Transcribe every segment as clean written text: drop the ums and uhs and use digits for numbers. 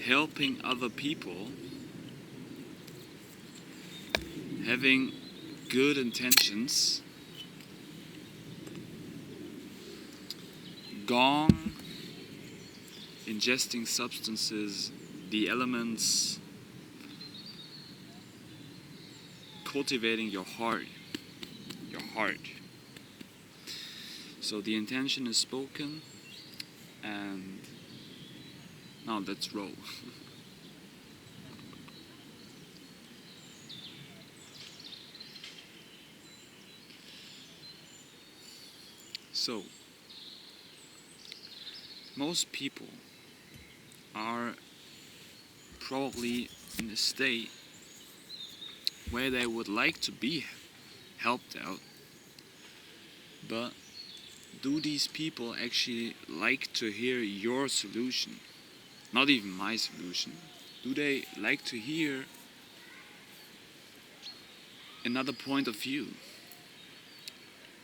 helping other people, having good intentions, Gong, ingesting substances, the elements, cultivating your heart. So the intention is spoken, and now let's roll. So, most people are probably in a state where they would like to be helped out, but do these people actually like to hear your solution? Not even my solution. Do they like to hear another point of view?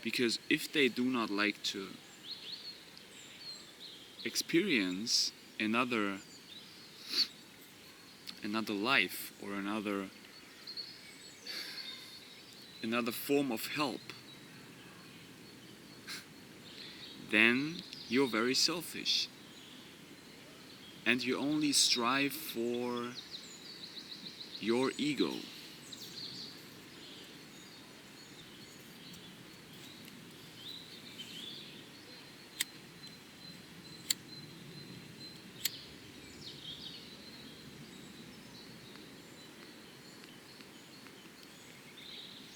Because if they do not like to experience another life or another form of help, then you're very selfish and you only strive for your ego.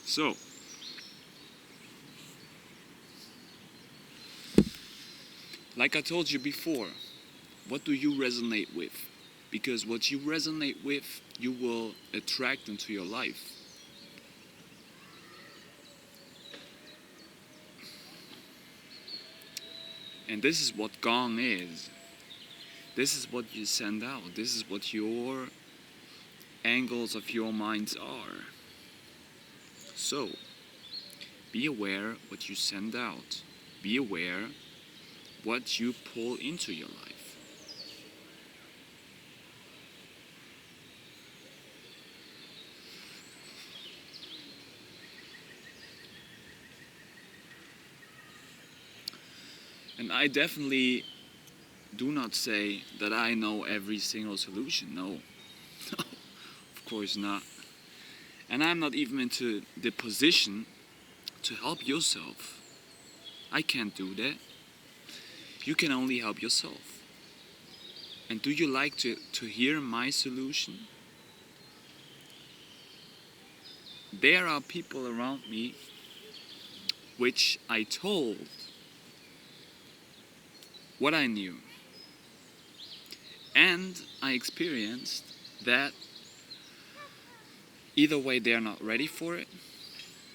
So, like I told you before, what do you resonate with? Because what you resonate with, you will attract into your life. And this is what Gong is. This is what you send out. This is what your angles of your minds are. So, be aware what you send out. Be aware what you pull into your life. And I definitely do not say that I know every single solution. No, of course not. And I'm not even into the position to help yourself. I can't do that. You can only help yourself. And do you like to hear my solution? There are people around me which I told what I knew. And I experienced that either way they're not ready for it,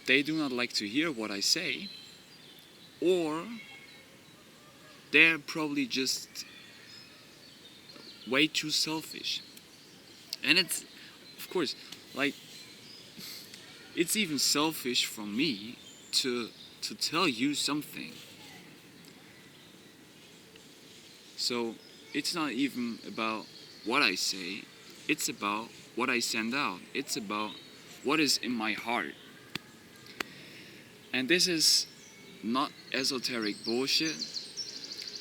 they do not like to hear what I say, or they're probably just way too selfish. And it's, of course, like, it's even selfish from me to tell you something. So it's not even about what I say, it's about what I send out. It's about what is in my heart. And this is not esoteric bullshit.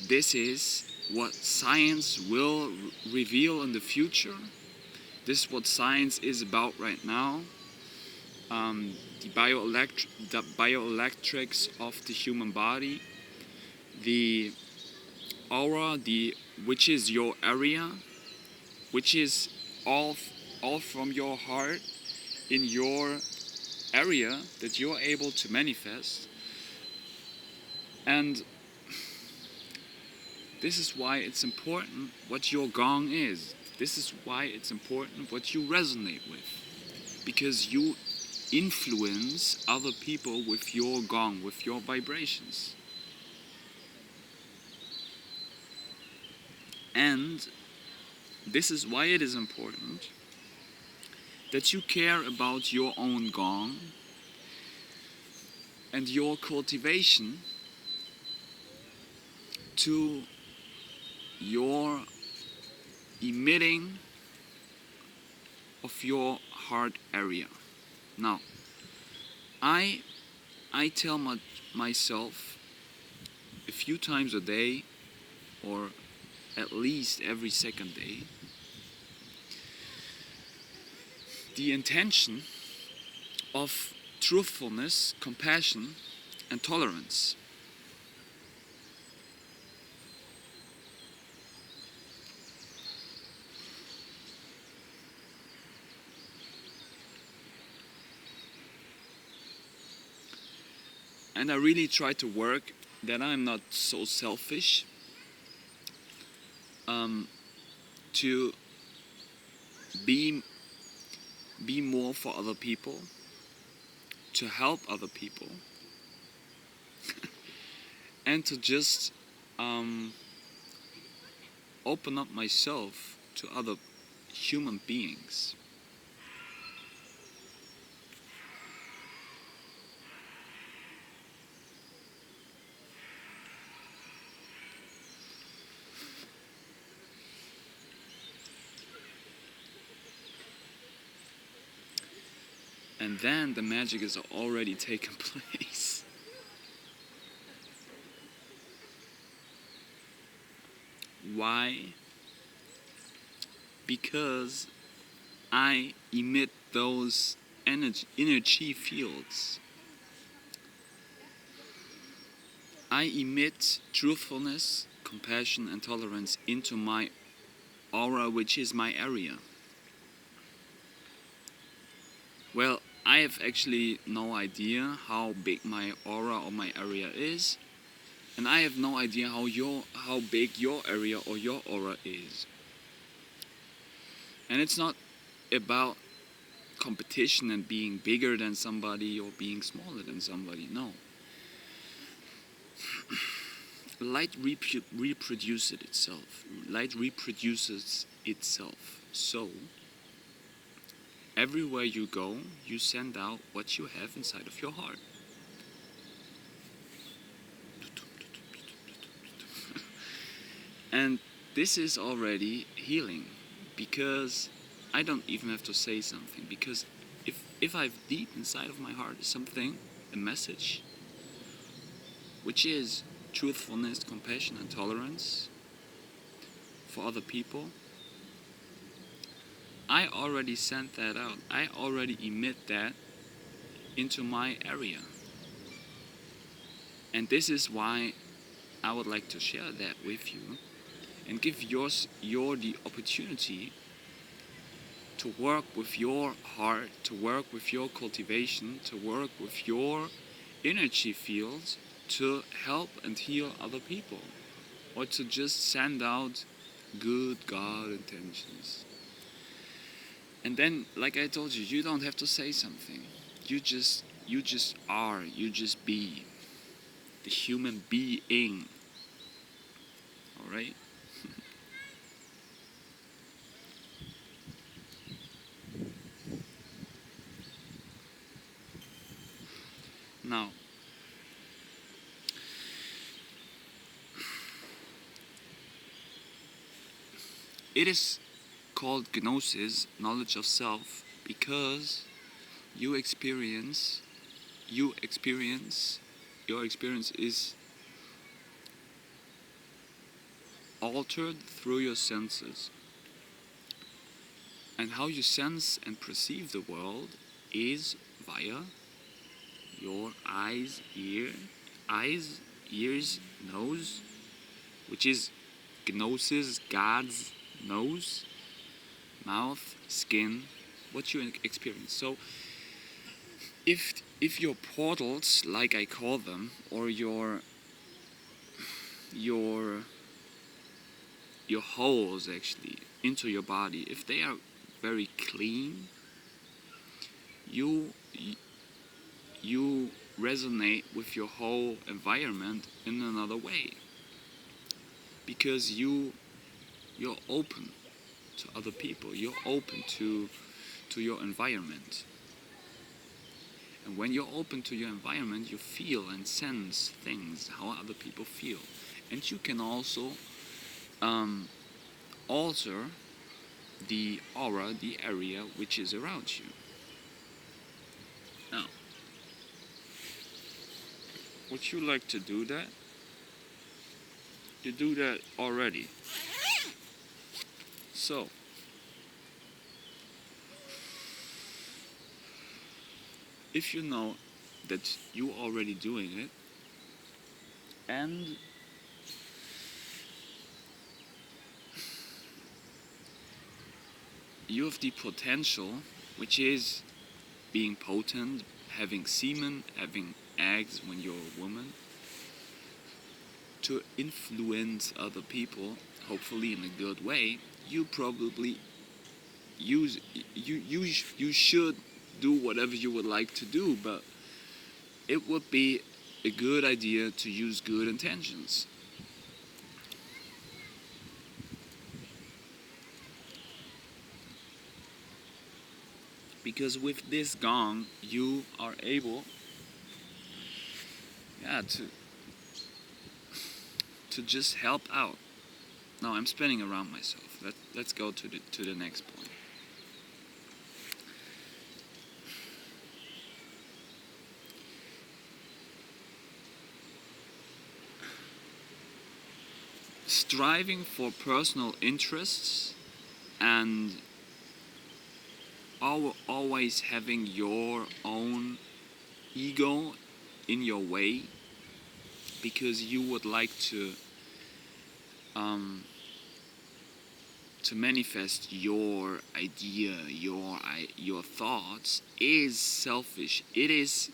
This is what science will reveal in the future. This is what science is about right now. The bioelectrics of the human body, the aura, which is your area, which is all from your heart in your area that you're able to manifest. And this is why it's important what your Gong is. This is why it's important what you resonate with. Because you influence other people with your Gong, with your vibrations. And this is why it is important that you care about your own Gong and your cultivation to your emitting of your heart area. Now, I tell myself a few times a day, or at least every second day, the intention of truthfulness, compassion, and tolerance. And I really try to work that I'm not so selfish, to be more for other people, to help other people, and to just open up myself to other human beings. And then the magic has already taken place. Why? Because I emit those energy fields. I emit truthfulness, compassion, and tolerance into my aura, which is my area. Well, I have actually no idea how big my aura or my area is, and I have no idea how big your area or your aura is. And it's not about competition and being bigger than somebody or being smaller than somebody, no. Light reproduces itself. Light reproduces itself. So, everywhere you go, you send out what you have inside of your heart. And this is already healing, because I don't even have to say something. Because if I've deep inside of my heart something, a message, which is truthfulness, compassion, and tolerance for other people, I already sent that out. I already emit that into my area. And this is why I would like to share that with you and give you the opportunity to work with your heart, to work with your cultivation, to work with your energy fields, to help and heal other people, or to just send out good God intentions. And then, like I told you, you don't have to say something. You just are. You just be the human being. All right. Now, it is called Gnosis, knowledge of self, because your experience is altered through your senses. And how you sense and perceive the world is via your eyes, ears, nose, which is Gnosis, God's nose, mouth, skin, what you experience. So if your portals, like I call them, or your holes actually into your body, if they are very clean, you resonate with your whole environment in another way, because you're open to other people, you're open to your environment. And when you're open to your environment, you feel and sense things, how other people feel. And you can also alter the aura, the area which is around you. Now, would you like to do that? You do that already. So, if you know that you're already doing it, and you have the potential, which is being potent, having semen, having eggs when you're a woman, to influence other people, hopefully in a good way, you probably you should do whatever you would like to do, but it would be a good idea to use good intentions. Because with this gong, you are able, to just help out. Now I'm spinning around myself. Let's go to the next point. Striving for personal interests and always having your own ego in your way because you would like to manifest your idea, your thoughts, is selfish. It is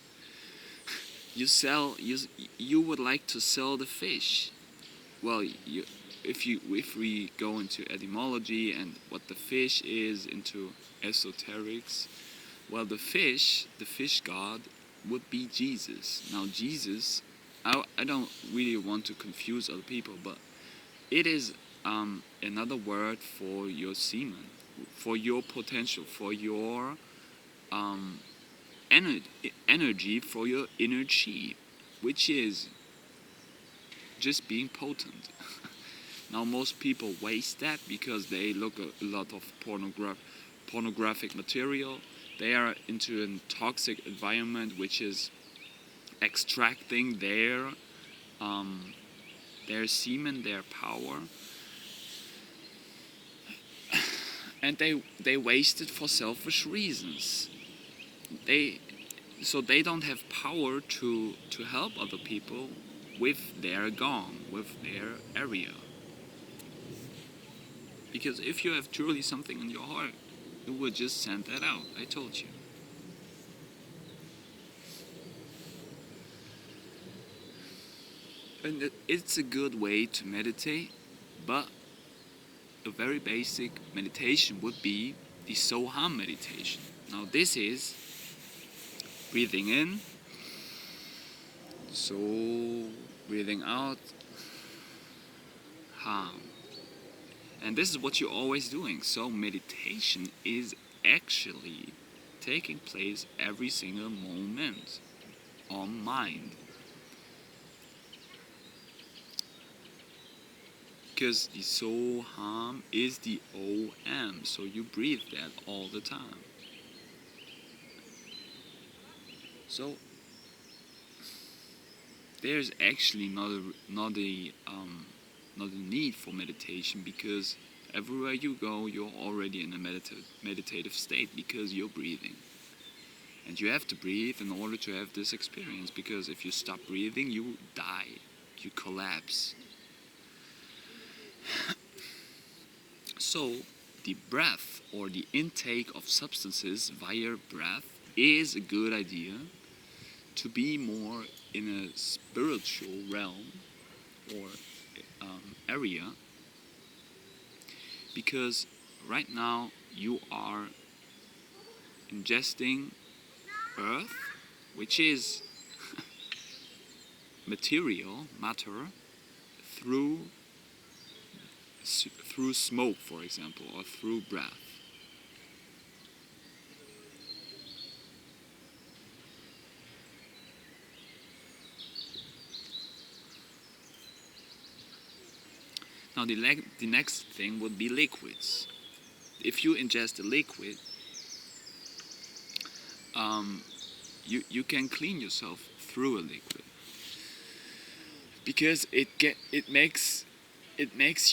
you would like to sell the fish. Well, if we go into etymology and what the fish is, into esoterics, well, the fish god would be Jesus. Now Jesus, I don't really want to confuse other people, but it is another word for your semen, for your potential, for your energy, for your inner chi, which is just being potent. Now most people waste that because they look a lot of pornographic material. They are into a toxic environment which is extracting their semen, their power, and they waste it for selfish reasons. So they don't have power to help other people with their gong, with their area. Because if you have truly something in your heart, you would just send that out. I told you. And it's a good way to meditate, but a very basic meditation would be the Soham meditation. Now this is breathing in, so breathing out, Ham. And this is what you're always doing. So meditation is actually taking place every single moment on mind. Because the Soham is the OM, so you breathe that all the time. So there's actually not a need for meditation, because everywhere you go, you're already in a meditative state because you're breathing. And you have to breathe in order to have this experience, because if you stop breathing, you die, you collapse. So the breath, or the intake of substances via breath, is a good idea to be more in a spiritual realm or area, because right now you are ingesting earth, which is matter, through smoke, for example, or through breath. Now the next thing would be liquids. if you ingest a liquid, you can clean yourself through a liquid, because it makes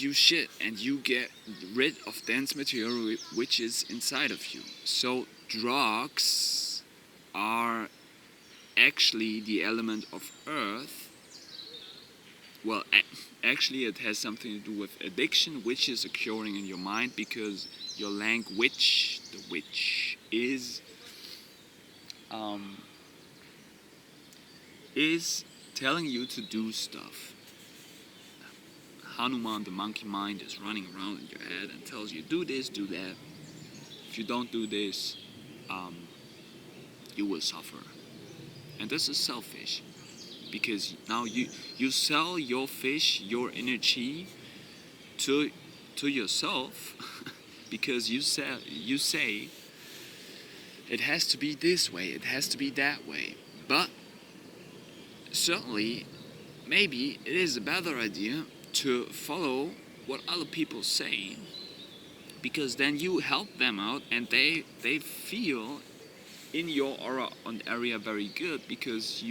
you shit, and you get rid of dense material which is inside of you. So drugs are actually the element of earth. Well, actually it has something to do with addiction, which is occurring in your mind because your LangWITCH, the witch, is telling you to do stuff. Hanuman, the monkey mind, is running around in your head and tells you, do this, do that. If you don't do this, you will suffer. And this is selfish, because now you sell your fish, your energy to yourself, because you say it has to be this way, it has to be that way. But certainly, maybe it is a better idea to follow what other people say, because then you help them out, and they feel in your aura on area very good, because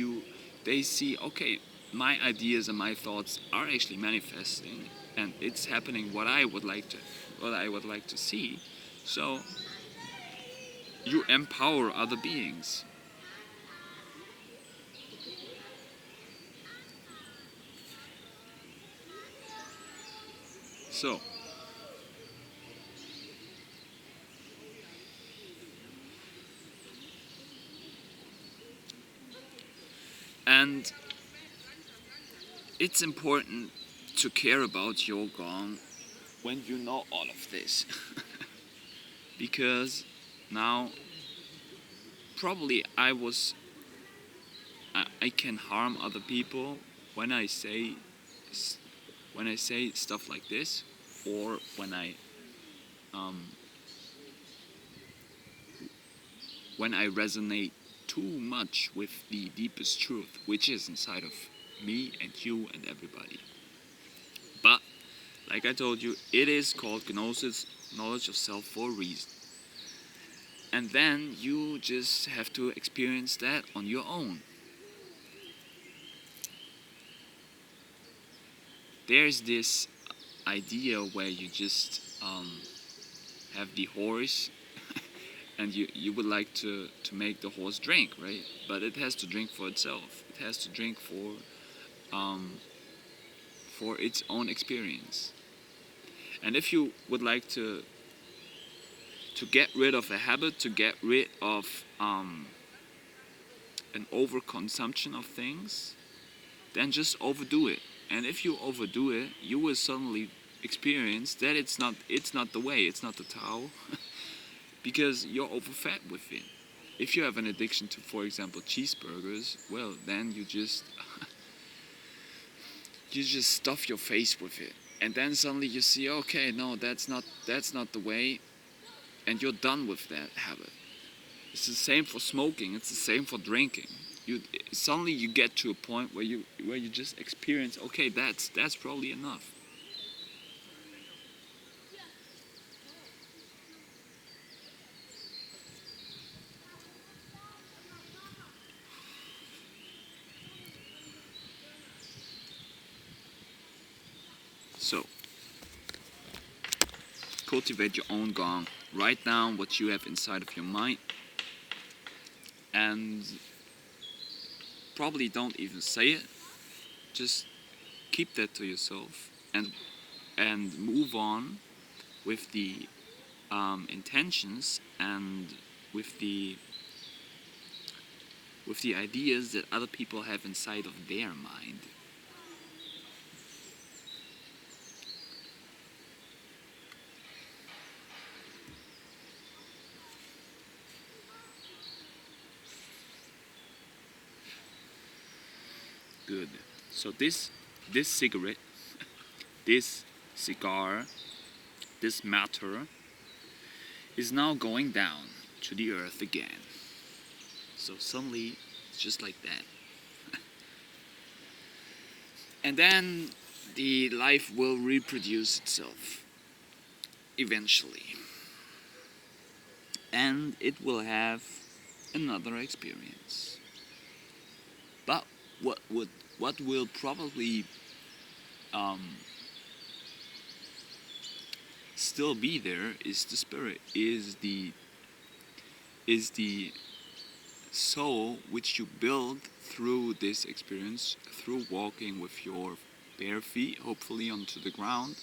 they see, okay, my ideas and my thoughts are actually manifesting, and it's happening what I would like to see. So you empower other beings. So and it's important to care about your Gong when you know all of this. Because now probably I can harm other people when I say stuff like this, or when I resonate too much with the deepest truth, which is inside of me and you and everybody. But like I told you, it is called Gnosis, knowledge of self, for a reason. And then you just have to experience that on your own. There's this idea where you just have the horse, and you would like to make the horse drink, right? But it has to drink for itself. It has to drink for its own experience. And if you would like to get rid of a habit, to get rid of an overconsumption of things, then just overdo it. And if you overdo it, you will suddenly experience that it's not the way, it's not the Tao, because you're overfed with it. If you have an addiction to, for example, cheeseburgers, well, then you just stuff your face with it, and then suddenly you see, okay, no, that's not the way, and you're done with that habit. It's the same for smoking. It's the same for drinking. Suddenly you get to a point where you just experience, okay, that's probably enough. So, cultivate your own Gong. Write down what you have inside of your mind, and probably don't even say it. Just keep that to yourself, and move on with the intentions, and with the ideas that other people have inside of their mind. Good. So this cigarette, this cigar, this matter is now going down to the earth again. So suddenly, it's just like that. And then the life will reproduce itself eventually. and it will have another experience. But what will probably still be there is the spirit, is the soul which you build through this experience, through walking with your bare feet, hopefully onto the ground,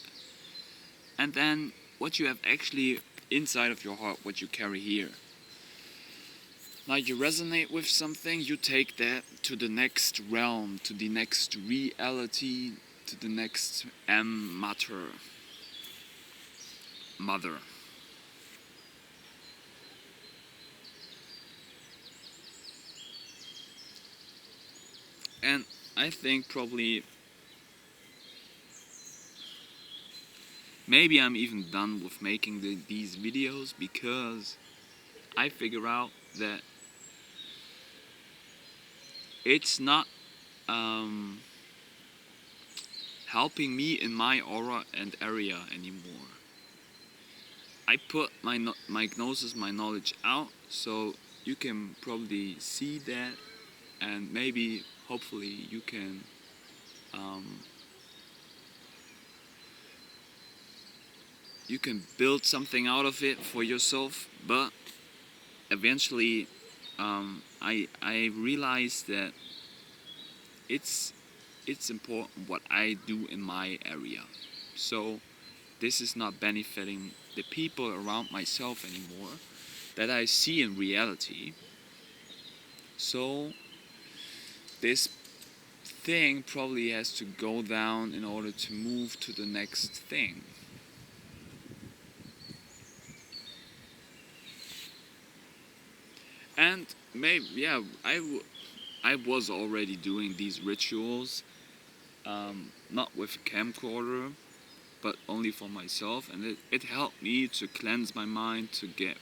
and then what you have actually inside of your heart, what you carry here. Like you resonate with something, you take that to the next realm, to the next reality, to the next mother. And I think probably, maybe I'm even done with making these videos, because I figure out that it's not helping me in my aura and area anymore. I put my Gnosis, my knowledge out, so you can probably see that, and maybe, hopefully, you can build something out of it for yourself. But eventually, I realized that it's important what I do in my area. So this is not benefiting the people around myself anymore that I see in reality. So this thing probably has to go down in order to move to the next thing. And maybe, yeah, I was already doing these rituals, not with a camcorder, but only for myself, and it helped me to cleanse my mind, to get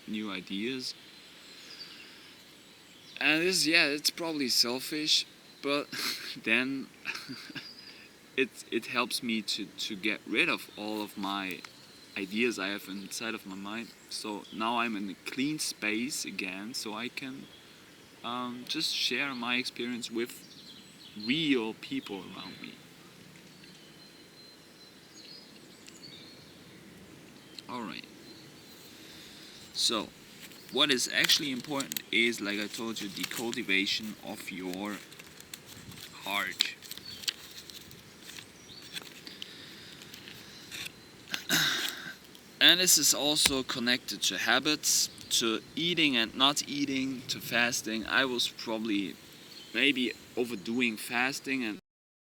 new ideas. And it's probably selfish, but then it helps me to get rid of all of my ideas I have inside of my mind. So now I'm in a clean space again, so I can just share my experience with real people around me. Alright. So, what is actually important is, like I told you, the cultivation of your heart. And this is also connected to habits, to eating and not eating, to fasting. I was probably maybe overdoing fasting and